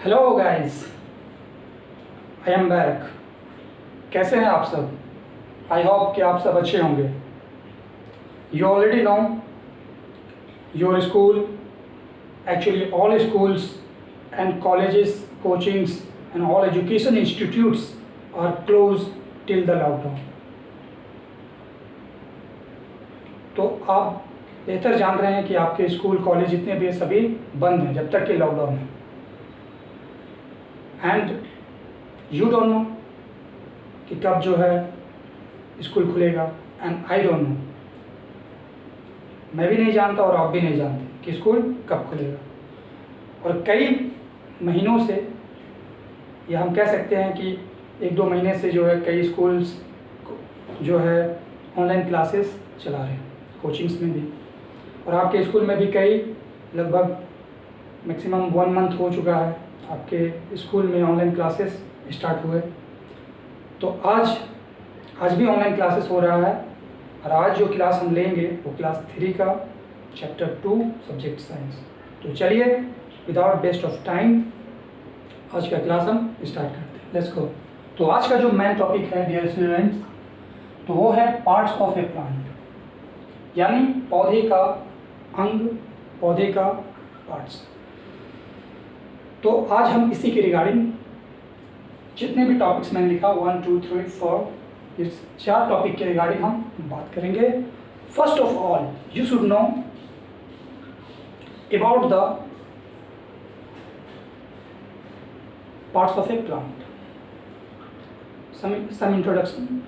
Hello guys, I am back. कैसे हैं आप सब? आई होप कि आप सब अच्छे होंगे। You already know your school, actually all schools and colleges, coachings and all education institutes are close till the lockdown. तो आप बेहतर जान रहे हैं कि आपके स्कूल कॉलेज जितने भी सभी बंद हैं जब तक कि लॉकडाउन है। एंड यू डोंट नो कि कब जो है स्कूल खुलेगा, एंड आई डोंट नो, मैं भी नहीं जानता और आप भी नहीं जानते कि स्कूल कब खुलेगा। और कई महीनों से, या हम कह सकते हैं कि 1-2 महीने से जो है कई स्कूल्स जो है ऑनलाइन क्लासेस चला रहे हैं, कोचिंग्स में भी, और आपके स्कूल में भी कई लगभग मैक्सिमम 1 मंथ हो चुका है आपके स्कूल में ऑनलाइन क्लासेस स्टार्ट हुए। तो आज भी ऑनलाइन क्लासेस हो रहा है, और आज जो क्लास हम लेंगे वो क्लास 3 का चैप्टर 2 सब्जेक्ट साइंस। तो चलिए विदाउट वेस्ट ऑफ टाइम आज का क्लास हम स्टार्ट करते हैं। Let's go. तो आज का जो मेन टॉपिक है डियर स्टूडेंट्स, तो वो है पार्ट्स ऑफ ए प्लांट, यानी पौधे का अंग, पौधे का पार्ट्स। तो आज हम इसी के रिगार्डिंग जितने भी टॉपिक्स मैंने लिखा 1, 2, 3, 4, इस 4 टॉपिक के रिगार्डिंग हम बात करेंगे। First of all you should know about the parts of a plant, some introduction.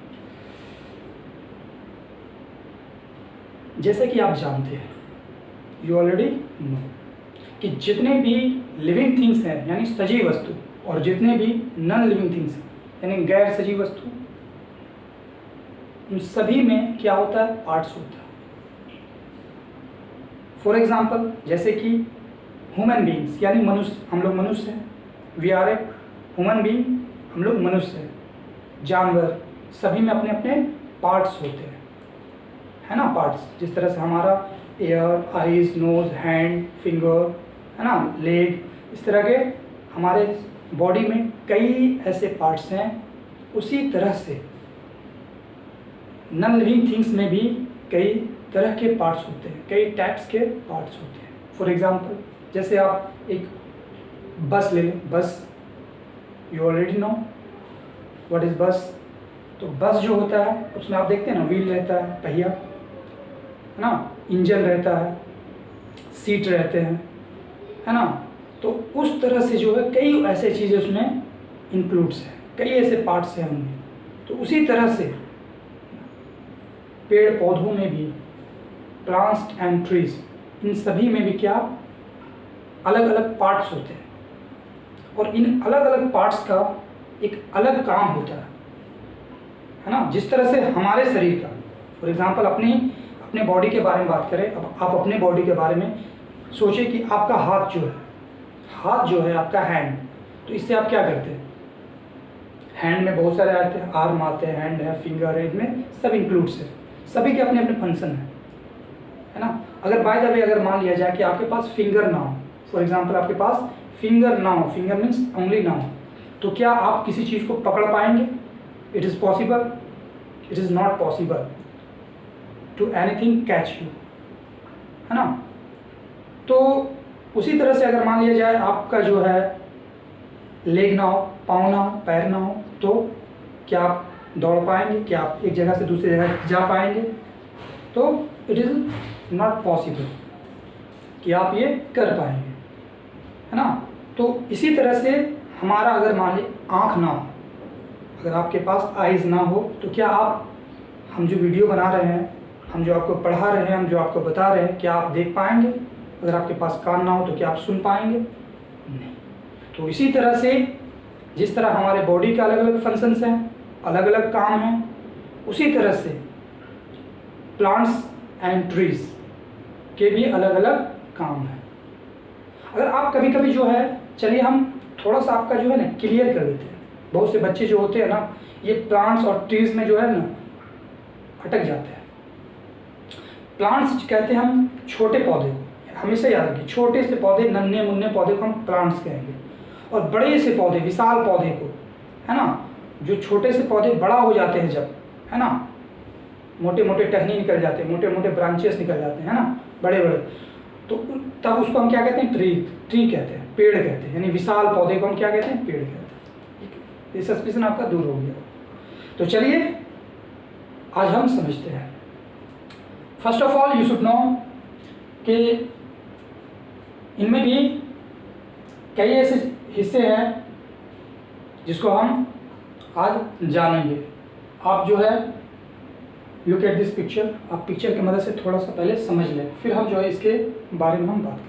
जैसे कि आप जानते हैं, यू ऑलरेडी नो कि जितने भी लिविंग थिंग्स हैं यानी सजीव वस्तु, और जितने भी नॉन लिविंग थिंग्स हैं यानी गैर सजीव वस्तु, उन सभी में क्या होता है? पार्ट्स होता है। फॉर एग्जाम्पल, जैसे कि ह्यूमन बींग्स यानी मनुष्य, हम लोग मनुष्य हैं, we are a human being, हम लोग मनुष्य हैं। जानवर, सभी में अपने अपने पार्ट्स होते हैं, है ना? पार्ट्स, जिस तरह से हमारा ear, eyes, nose, hand, finger, है ना, लेग, इस तरह के हमारे बॉडी में कई ऐसे पार्ट्स हैं। उसी तरह से नॉन लिविंग थिंग्स में भी कई तरह के पार्ट्स होते हैं, कई टाइप्स के पार्ट्स होते हैं। फॉर एग्जांपल, जैसे आप एक बस ले लें, बस, you already know what is बस। तो बस जो होता है उसमें आप देखते हैं ना, व्हील रहता है, पहिया, है ना, इंजन रहता है, सीट रहते हैं, है ना। तो उस तरह से जो है कई ऐसे चीज़ें उसमें इंक्लूड्स हैं, कई ऐसे पार्ट्स हैं उनमें। तो उसी तरह से पेड़ पौधों में भी, प्लांट्स एंड ट्रीज, इन सभी में भी क्या अलग अलग पार्ट्स होते हैं, और इन अलग अलग पार्ट्स का एक अलग काम होता है ना। जिस तरह से हमारे शरीर का, फॉर एग्जांपल अपने बॉडी के बारे में बात करें, अब आप अपने बॉडी के बारे में सोचिए कि आपका हाथ जो है आपका हैंड, तो इससे आप क्या करते हैं? हैंड में बहुत सारे आते हैं, आर्म आते हैं, हैंड है, फिंगर है, इनमें सब इंक्लूड्स है, सभी के अपने अपने फंक्शन है ना। अगर बाय द वे अगर मान लिया जाए कि आपके पास फिंगर ना हो, फॉर एग्जांपल आपके पास फिंगर ना हो, फिंगर मीन्स उंगली ना हो, तो क्या आप किसी चीज़ को पकड़ पाएंगे? It is possible? It is not possible to anything catch you, है ना। तो उसी तरह से अगर मान लिया जाए आपका जो है लेग ना हो, पाँव ना हो, पैर ना हो, तो क्या आप दौड़ पाएंगे? क्या आप एक जगह से दूसरी जगह जा पाएंगे? तो इट इज़ नॉट पॉसिबल कि आप ये कर पाएंगे, है ना। तो इसी तरह से हमारा अगर मान ली आँख ना हो, अगर आपके पास आइज़ ना हो, तो क्या आप, हम जो वीडियो बना रहे हैं, हम जो आपको पढ़ा रहे हैं, हम जो आपको बता रहे हैं, क्या आप देख पाएंगे? अगर आपके पास कान ना हो तो क्या आप सुन पाएंगे? नहीं। तो इसी तरह से जिस तरह हमारे बॉडी के अलग अलग फंक्शंस हैं, अलग अलग काम हैं, उसी तरह से प्लांट्स एंड ट्रीज के भी अलग अलग काम हैं। अगर आप कभी कभी जो है, चलिए हम थोड़ा सा आपका जो है ना क्लियर कर देते हैं। बहुत से बच्चे जो होते हैं ना, ये प्लांट्स और ट्रीज में जो है ना अटक जाते हैं। प्लांट्स कहते हैं हम छोटे पौधे को, हमेशा याद रखिए, छोटे से पौधे, नन्हे मुन्ने पौधे को हम प्लांट्स कहेंगे। और बड़े से पौधे, विशाल पौधे को, है ना, जो छोटे से पौधे बड़ा हो जाते हैं जब, है ना, मोटे मोटे टहनी निकल जाते हैं, मोटे मोटे ब्रांचेस निकल जाते हैं, है ना, बड़े बड़े, तो तब उसको हम क्या कहते हैं, ट्री कहते हैं, पेड़ कहते हैं, यानी विशाल पौधे को हम क्या कहते हैं, पेड़ कहते हैं। ये सस्पेंशन आपका दूर हो गया। तो चलिए आज हम समझते हैं। First of all you should no कि इनमें भी कई ऐसे हिस्से हैं जिसको हम आज जानेंगे। आप जो है लुक एट दिस पिक्चर, आप पिक्चर की मदद से थोड़ा सा पहले समझ लें, फिर हम जो है इसके बारे में हम बात करें।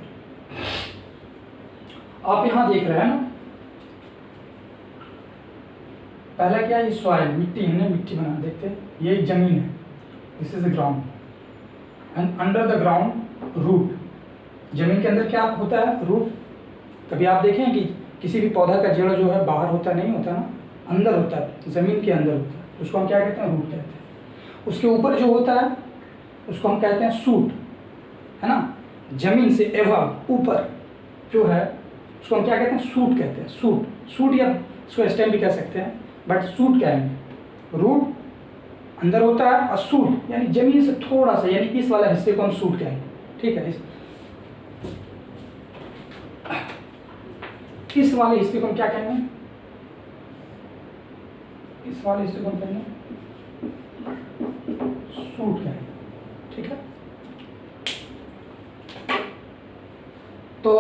आप यहाँ देख रहे हैं ना, पहला क्या है, ये सॉइल, मिट्टी, हमने मिट्टी बना, देखते हैं ये जमीन है, this is the ground, and under the ground root. जमीन के अंदर क्या होता है, रूट। कभी आप देखें कि किसी भी पौधा का जड़ जो है बाहर होता नहीं होता ना, अंदर होता है, जमीन के अंदर होता है, उसको हम क्या कहते हैं, रूट कहते हैं। उसके ऊपर जो होता है उसको हम कहते हैं सूट, है ना, जमीन से एवं ऊपर जो है उसको हम क्या कहते हैं, सूट कहते हैं। सूट या इसको स्टेम भी कह सकते हैं, बट सूट कहेंगे। रूट अंदर होता है और सूट यानी जमीन से थोड़ा सा, यानी इस वाला हिस्से को हम सूट कहेंगे, ठीक है। इस वाले हिस्से को हम क्या कहेंगे, इस वाले हिस्से को हम कहेंगे सूट कहेंगे, ठीक है। तो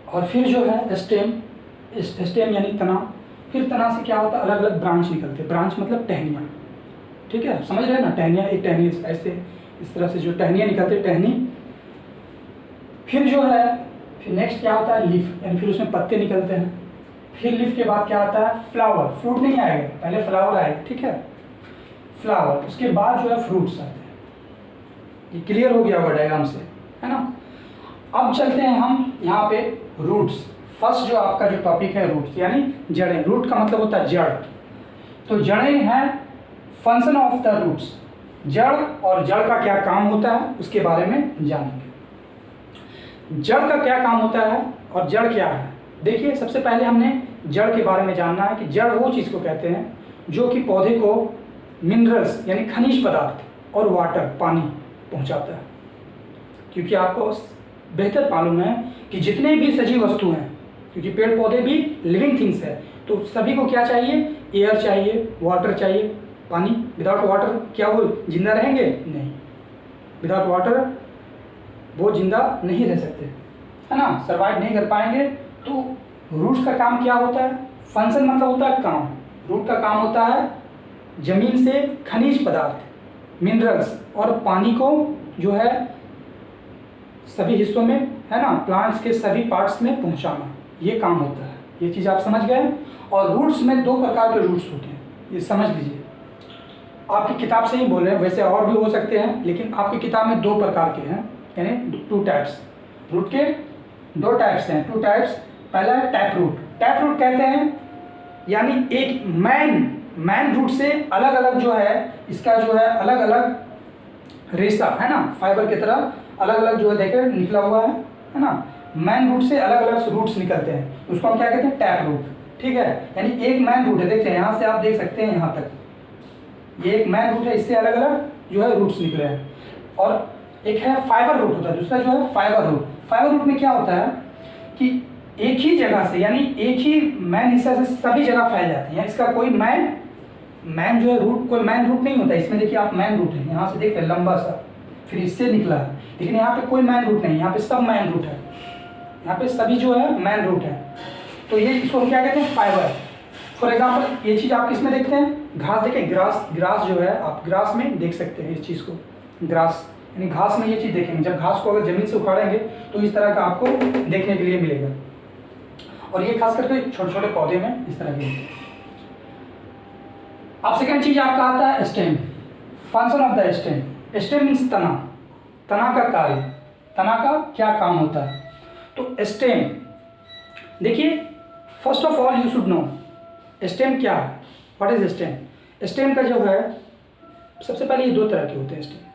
और फिर जो है स्टेम यानी तना, फिर तना से क्या होता है, अलग अलग ब्रांच निकलते हैं। ब्रांच मतलब टहनियाँ, ठीक है, समझ रहे हैं ना, टहनियाँ, एक टहनी ऐसे इस तरह से जो टहनियाँ निकलते, टहनी। फिर जो है फिर नेक्स्ट क्या होता है, लीफ, यानी फिर उसमें पत्ते निकलते हैं। फिर लीफ के बाद क्या आता है, फ्लावर, फ्रूट नहीं आएगा, पहले फ्लावर आएगा, ठीक है, फ्लावर, उसके बाद जो है फ्रूट्स आते हैं। ये क्लियर हो गया होगा डायग्राम से, है ना। अब चलते हैं हम यहाँ पे रूट्स। फर्स्ट जो आपका जो टॉपिक है रूट्स यानी जड़ें। रूट का मतलब होता है जड़, तो जड़ें हैं फंक्शन ऑफ द रूट्स। जड़ और जड़ का क्या काम होता है उसके बारे में जानेंगे। जड़ का क्या काम होता है और जड़ क्या है। देखिए सबसे पहले हमने जड़ के बारे में जानना है कि जड़ वो चीज़ को कहते हैं जो कि पौधे को मिनरल्स यानी खनिज पदार्थ और वाटर, पानी पहुंचाता है। क्योंकि आपको बेहतर मालूम है कि जितने भी सजीव वस्तु हैं, क्योंकि पेड़ पौधे भी लिविंग थिंग्स है, तो सभी को क्या चाहिए, एयर चाहिए, वाटर चाहिए, पानी। विदाउट वाटर क्या वो जिंदा रहेंगे, नहीं, विदाउट वाटर वो जिंदा नहीं रह सकते, है ना, सर्वाइव नहीं कर पाएंगे। तो रूट्स का काम क्या होता है, फंक्शन मतलब होता है काम। रूट का काम होता है जमीन से खनिज पदार्थ, मिनरल्स और पानी को जो है सभी हिस्सों में, है ना, प्लांट्स के सभी पार्ट्स में पहुंचाना, ये काम होता है। ये चीज़ आप समझ गए। और रूट्स में दो प्रकार के रूट्स होते हैं, ये समझ लीजिए। आपकी किताब से ही बोल रहे हैं, वैसे और भी हो सकते हैं, लेकिन आपकी किताब में दो प्रकार के हैं, यानी टू टाइप्स। रूट के दो टाइप्स हैं, टू टाइप्स। पहला है टैप रूट। टैप रूट कहते हैं यानी एक मैन रूट से अलग अलग जो है, इसका जो है अलग अलग रेशा, है ना, फाइबर की तरह अलग अलग जो है देखे निकला हुआ है ना। मैन रूट से अलग अलग रूट्स निकलते हैं, उसको हम क्या कहते हैं, टैप रूट, ठीक है। यानी एक मैन रूट है, देखते हैं यहाँ से आप देख सकते हैं यहाँ तक, ये एक मैन रूट है, इससे अलग अलग जो है रूट्स निकले हैं। और एक है फाइबर रूट होता है, दूसरा जो है फाइबर रूट। फाइबर रूट में क्या होता है कि एक ही जगह से, यानी एक ही मैन हिस्सा से सभी जगह फैल जाती है। इसका कोई मैन जो है रूट, कोई मैन रूट नहीं होता। इसमें देखिए आप मैन रूट है, यहाँ से देखते हैं लंबा सा, फिर इससे निकला है, लेकिन यहाँ पे कोई मैन रूट नहीं, यहाँ पे सब मैन रूट है, यहाँ पे सभी जो है मैन रूट है। तो ये इसको हम क्या कहते हैं, फाइबर। फॉर एग्जाम्पल ये चीज़ आप किसमें देखते हैं, घास। देखें ग्रास जो है, आप ग्रास में देख सकते हैं इस चीज़ को, ग्रास यानी घास में ये चीज़ देखेंगे। जब घास को अगर जमीन से उखाड़ेंगे तो इस तरह का आपको देखने के लिए मिलेगा। और ये खास करके छोटे छोटे पौधे में इस तरह के। अब सेकंड चीज आपका आता है stem, function of the stem. Stem means तना, तना का कार्य, तना का क्या काम होता है। तो स्टेम देखिए, first of all you should no stem क्या है, व्हाट इज स्टेम। स्टेम का जो है सबसे पहले ये दो तरह के होते हैं स्टेम।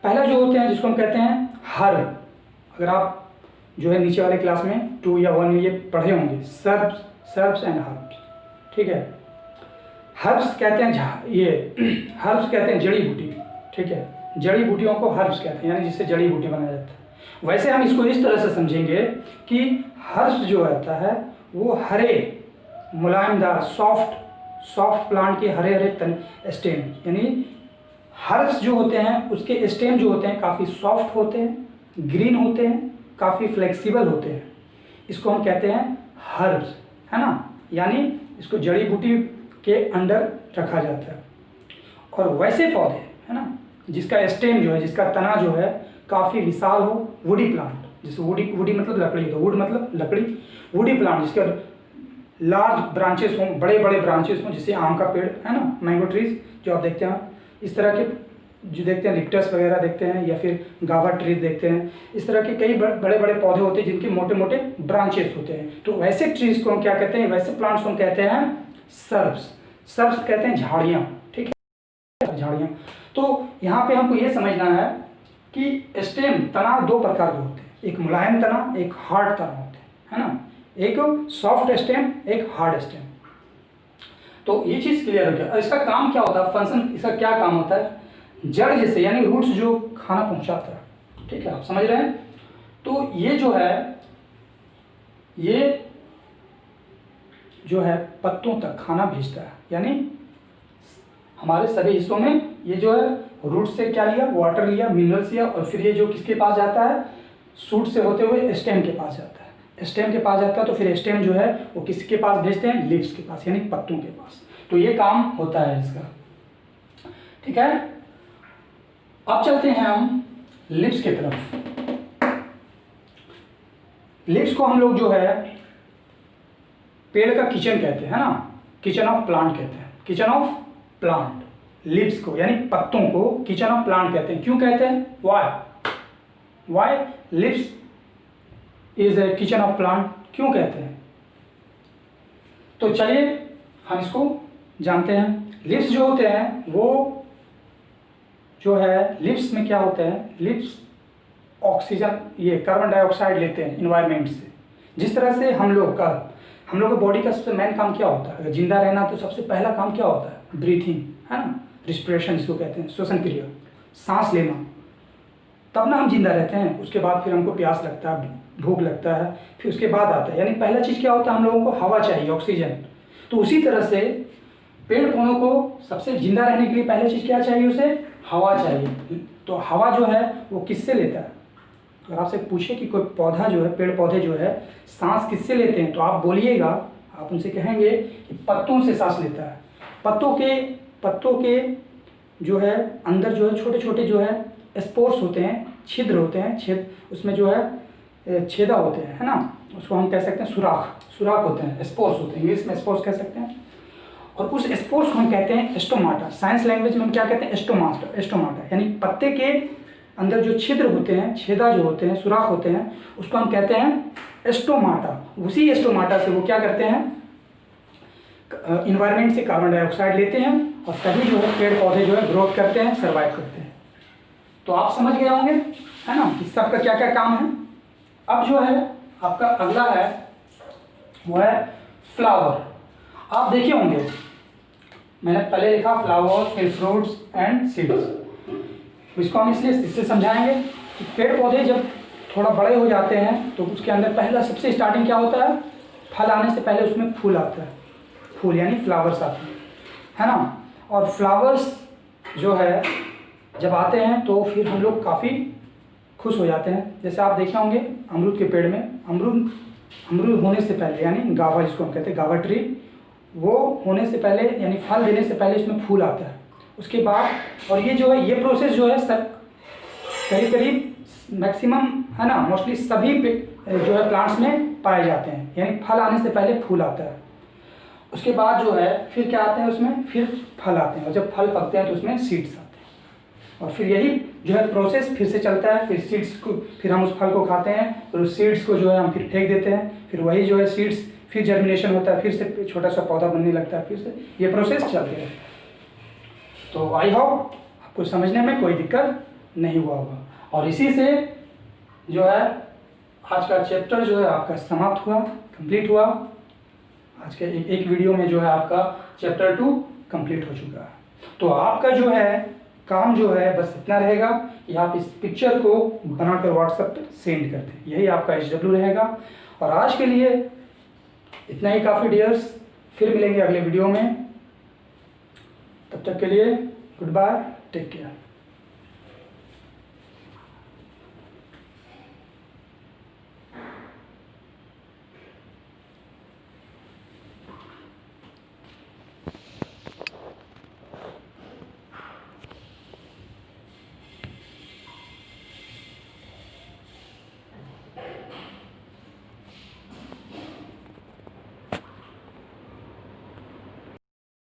पहला जो होते हैं जिसको हम कहते हैं हर, अगर आप जो है नीचे वाले क्लास में 2 या 1 में ये पढ़े होंगे, सर्ब्स एंड हर्ब्स, ठीक है। हर्ब्स कहते हैं ये हर्ब्स कहते हैं जड़ी बूटी, ठीक है। जड़ी बूटियों को हर्ब्स कहते हैं, यानी जिससे जड़ी बूटी बनाया जाता है। वैसे हम इसको इस तरह से समझेंगे कि हर्ब्स जो रहता है वो हरे मुलायमदार सॉफ्ट प्लांट के हरे हरे स्टेम, यानी हर्ब्स जो होते हैं उसके स्टेम जो होते हैं काफ़ी सॉफ्ट होते हैं, ग्रीन होते हैं, काफ़ी फ्लेक्सिबल होते हैं। इसको हम कहते हैं हर्ब्स, है ना, यानी इसको जड़ी बूटी के अंडर रखा जाता है। और वैसे पौधे, है ना, जिसका स्टेम जो है, जिसका तना जो है काफ़ी विशाल हो, वुडी प्लांट, जैसे वुडी मतलब लकड़ी, तो वुड मतलब लकड़ी, वुडी प्लांट जिसका लार्ज ब्रांचेस हों, बड़े बड़े ब्रांचेस हों, जैसे आम का पेड़, है ना, मैंगो ट्रीज जो आप देखते हैं, इस तरह के जो देखते हैं लिप्टस वगैरह देखते हैं, या फिर गावा ट्रीज देखते हैं, इस तरह के कई बड़े बड़े पौधे होते हैं जिनके मोटे मोटे ब्रांचेस होते हैं। तो वैसे ट्रीज को हम क्या कहते हैं, वैसे प्लांट्स को हम कहते हैं सर्ब्स कहते हैं झाड़ियाँ, ठीक है, झाड़ियाँ। तो यहाँ पे हमको ये समझना है कि स्टेम तना 2 प्रकार के होते हैं, एक मुलायम तना, एक हार्ड तना होते हैं, है ना, एक सॉफ्ट स्टेम, एक हार्ड स्टेम। तो ये चीज़ क्लियर हो गया। और इसका काम क्या होता है, फंक्शन इसका क्या काम होता है, जड़ जैसे यानी रूट्स जो खाना पहुंचाता है, ठीक है, आप समझ रहे हैं। तो ये जो है, ये जो है पत्तों तक खाना भेजता है, यानी हमारे सभी हिस्सों में ये जो है रूट से क्या लिया, वाटर लिया, मिनरल्स लिया, और फिर ये जो किसके पास जाता है, सूट से होते हुए स्टेम के पास जाता है, स्टेम के पास जाता है। तो फिर स्टेम जो है वो किसके पास भेजते हैं, लीव्स के पास, यानी पत्तों के पास। तो ये काम होता है इसका, ठीक है। अब चलते हैं हम लिप्स की तरफ। लिप्स को हम लोग जो है पेड़ का किचन कहते हैं, है ना, किचन ऑफ प्लांट कहते हैं, किचन ऑफ प्लांट। लिप्स को यानी पत्तों को किचन ऑफ प्लांट कहते हैं। क्यों कहते हैं, why leaves is a kitchen of plant, क्यों कहते हैं। तो चलिए हम इसको जानते हैं। लिप्स जो होते हैं वो जो है, लिप्स में क्या होते हैं, लिप्स ऑक्सीजन, ये कार्बन डाइऑक्साइड लेते हैं इन्वायरमेंट से। जिस तरह से हम लोग का बॉडी का सबसे मेन काम क्या होता है, अगर जिंदा रहना तो सबसे पहला काम क्या होता है, ब्रीथिंग, है ना, रिस्पिरेशन जिसको कहते हैं, श्वसन क्रिया, सांस लेना, तब ना हम जिंदा रहते हैं। उसके बाद फिर हमको प्यास लगता है, भूख लगता है, फिर उसके बाद आता है, यानी पहला चीज़ क्या होता है, हम लोगों को हवा चाहिए, ऑक्सीजन। तो उसी तरह से पेड़ पौधों को सबसे जिंदा रहने के लिए पहला चीज़ क्या चाहिए, उसे हवा चाहिए। तो हवा जो है वो किससे लेता है, अगर आपसे पूछे कि कोई पौधा जो है, पेड़ पौधे जो है सांस किससे लेते हैं, तो आप बोलिएगा, आप उनसे कहेंगे कि पत्तों से सांस लेता है। पत्तों के जो है अंदर जो है छोटे छोटे जो है स्पोर्स होते हैं, छिद्र होते हैं, उसमें जो है छेदा होते हैं, है ना, उसको हम कह सकते हैं सुराख होते हैं, स्पोर्स होते हैं, इंग्लिश में स्पोर्स कह सकते हैं। और उस स्पोर्स को हम कहते हैं स्टोमाटा, साइंस लैंग्वेज में हम क्या कहते हैं, स्टोमाटा, यानी पत्ते के अंदर जो छिद्र होते हैं, छेदा जो होते हैं, सुराख होते हैं, उसको हम कहते हैं स्टोमाटा। उसी स्टोमाटा से वो क्या करते हैं, इन्वायरमेंट से कार्बन डाइऑक्साइड लेते हैं, और तभी जो है पेड़ पौधे जो है ग्रोथ करते हैं, सर्वाइव करते हैं। तो आप समझ गए होंगे, है ना, कि सबका क्या क्या काम है। अब जो है आपका अगला है वो है फ्लावर। आप देखे होंगे, मैंने पहले लिखा फ्लावर, फिर फ्रूट्स एंड सीड्स। इसको हम इससे समझाएंगे कि पेड़ पौधे जब थोड़ा बड़े हो जाते हैं तो उसके अंदर पहला सबसे स्टार्टिंग क्या होता है, फल आने से पहले उसमें फूल आता है, फूल यानी फ्लावर्स आते हैं, है ना। और फ्लावर्स जो है जब आते हैं तो फिर हम लोग काफ़ी खुश हो जाते हैं। जैसे आप देखे होंगे अमरूद के पेड़ में अमरूद होने से पहले, यानी गावा जिसको हम कहते हैं, गावा ट्री, वो होने से पहले यानी फल देने से पहले इसमें फूल आता है। उसके बाद, और ये जो है ये प्रोसेस जो है सब करीब मैक्सिमम, है ना, मोस्टली सभी जो है प्लांट्स में पाए जाते हैं, यानी फल आने से पहले फूल आता है। उसके बाद जो है फिर क्या आते हैं, उसमें फिर फल आते हैं, और जब फल पकते हैं तो उसमें सीड्स आते हैं, और फिर यही जो है प्रोसेस फिर से चलता है। फिर सीड्स को, फिर हम उस फल को खाते हैं, और उस सीड्स को जो है हम फिर फेंक देते हैं, फिर वही जो है सीड्स फिर जर्मिनेशन होता है, फिर से छोटा सा पौधा बनने लगता है, फिर से ये प्रोसेस चलते हैं। तो आई होप आपको समझने में कोई दिक्कत नहीं हुआ होगा। और इसी से जो है आज का चैप्टर जो है आपका समाप्त हुआ, कंप्लीट हुआ। आज के एक वीडियो में जो है आपका चैप्टर 2 कंप्लीट हो चुका है। तो आपका जो है काम जो है बस इतना रहेगा कि आप इस पिक्चर को बनाकर व्हाट्सएप पर सेंड कर दें, यही आपका HW रहेगा। और आज के लिए इतना ही काफ़ी डियर्स, फिर मिलेंगे अगले वीडियो में। तब तक के लिए गुड बाय, टेक केयर।